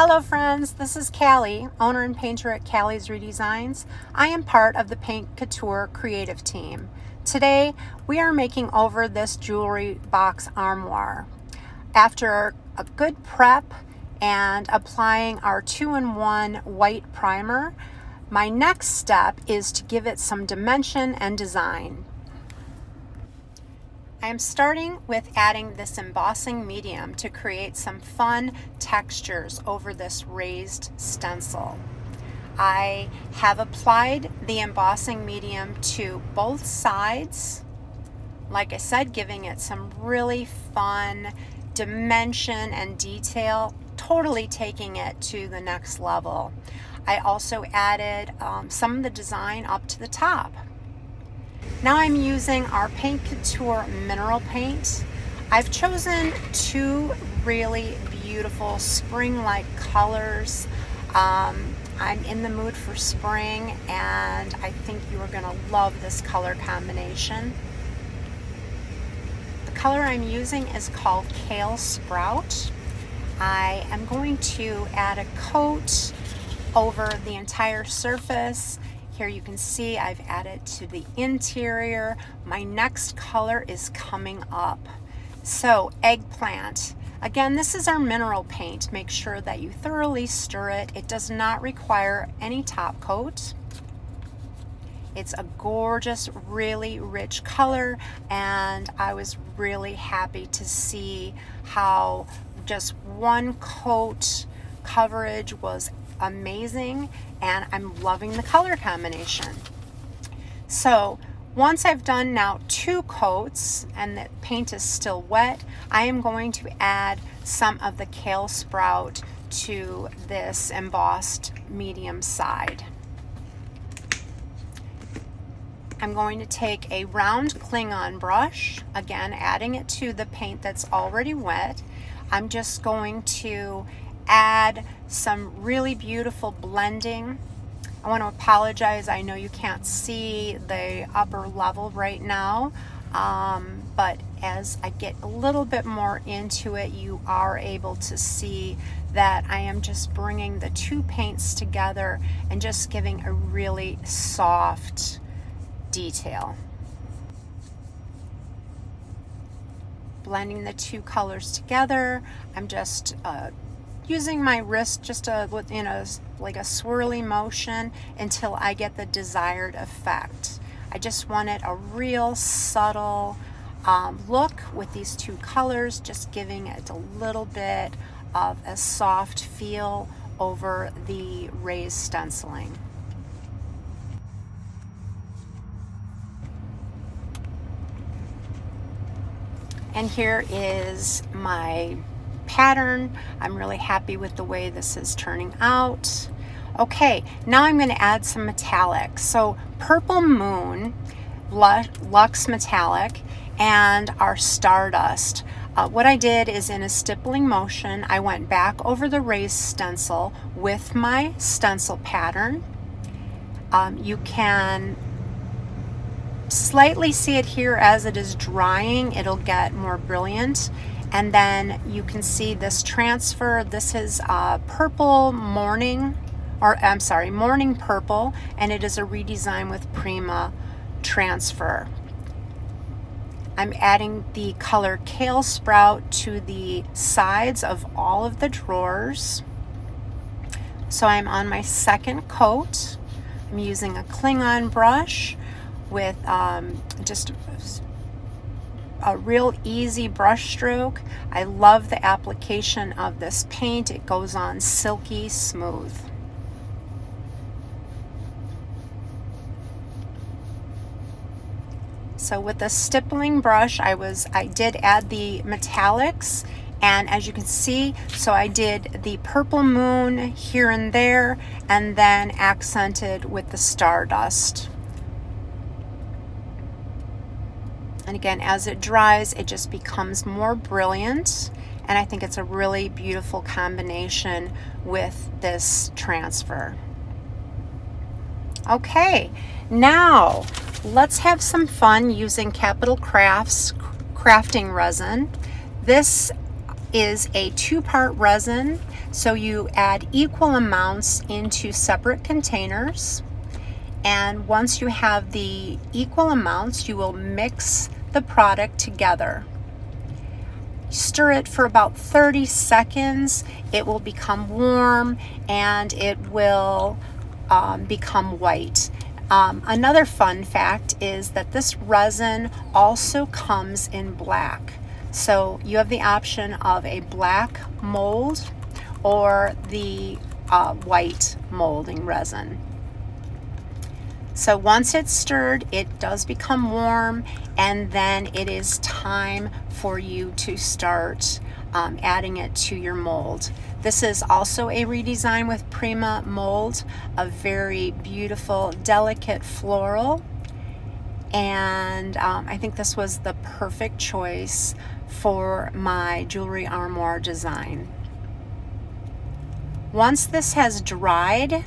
Hello friends, this is Callie, owner and painter at Callie's Redesigns. I am part of the Paint Couture creative team. Today we are making over this jewelry box armoire. After a good prep and applying our 2-in-1 white primer, my next step is to give it some dimension and design. I am starting with adding this embossing medium to create some fun textures over this raised stencil. I have applied the embossing medium to both sides, like I said, giving it some really fun dimension and detail, totally taking it to the next level. I also added some of the design up to the top. Now I'm using our Paint Couture mineral paint. I've chosen two really beautiful spring-like colors. I'm in the mood for spring, and I think you are going to love this color combination. The color I'm using is called Kale Sprout. I am going to add a coat over the entire surface. Here you can see I've added to the interior. My next color is coming up. So eggplant. Again, this is our mineral paint. Make sure that you thoroughly stir it. It does not require any top coat. It's a gorgeous, really rich color, and I was really happy to see how just one coat coverage was amazing, and I'm loving the color combination. So once I've done now 2 coats and the paint is still wet, I am going to add some of the Kale Sprout to this embossed medium side. I'm going to take a round Klingon brush, again adding it to the paint that's already wet. I'm just going to add some really beautiful blending. I want to apologize, I know you can't see the upper level right now, but as I get a little bit more into it, you are able to see that I am just bringing the 2 paints together and just giving a really soft detail. Blending the 2 colors together, I'm just using my wrist just in a swirly motion until I get the desired effect. I just wanted a real subtle look with these 2 colors, just giving it a little bit of a soft feel over the raised stenciling. And here is my pattern. I'm really happy with the way this is turning out. Okay, now I'm going to add some metallic. So Purple Moon, Luxe Metallic, and our Stardust. What I did is, in a stippling motion, I went back over the raised stencil with my stencil pattern. You can slightly see it here as it is drying. It'll get more brilliant. And then you can see this transfer. This is Purple Morning, Morning Purple, and it is a redesign with Prima transfer. I'm adding the color Kale Sprout to the sides of all of the drawers. So I'm on my second coat. I'm using a Klingon brush with just a real easy brush stroke. I love the application of this paint. It goes on silky smooth. So with the stippling brush, I did add the metallics, and as you can see, so I did the Purple Moon here and there, and then accented with the Stardust. And again, as it dries, it just becomes more brilliant, and I think it's a really beautiful combination with this transfer. Okay, now let's have some fun using Capital Crafts crafting resin. This is a 2-part resin, so you add equal amounts into separate containers, and once you have the equal amounts, you will mix the product together. Stir it for about 30 seconds. It will become warm and it will become white. Another fun fact is that this resin also comes in black. So you have the option of a black mold or the white molding resin. So once it's stirred, it does become warm, and then it is time for you to start adding it to your mold. This is also a redesign with Prima Moulds, a very beautiful, delicate floral. And I think this was the perfect choice for my jewelry armoire design. Once this has dried,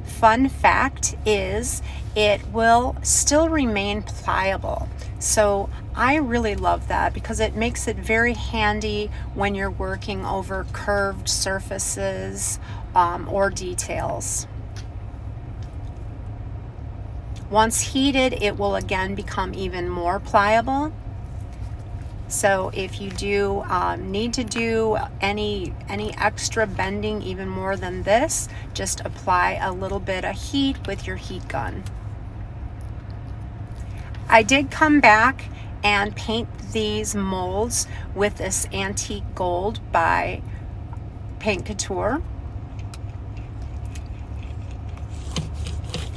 fun fact is it will still remain pliable. So I really love that because it makes it very handy when you're working over curved surfaces or details. Once heated, it will again become even more pliable. So if you do need to do any extra bending even more than this, just apply a little bit of heat with your heat gun. I did come back and paint these molds with this antique gold by Paint Couture.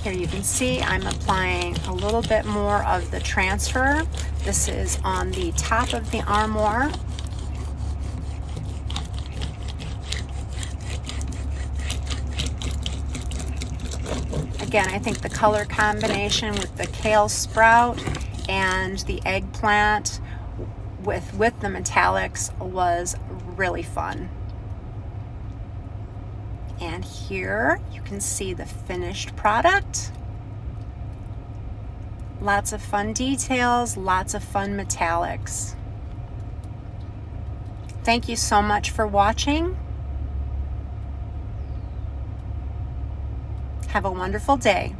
Here you can see I'm applying a little bit more of the transfer. This is on the top of the armoire. Again, I think the color combination with the kale sprout and the eggplant with the metallics was really fun. And here you can see the finished product. Lots of fun details, lots of fun metallics. Thank you so much for watching. Have a wonderful day.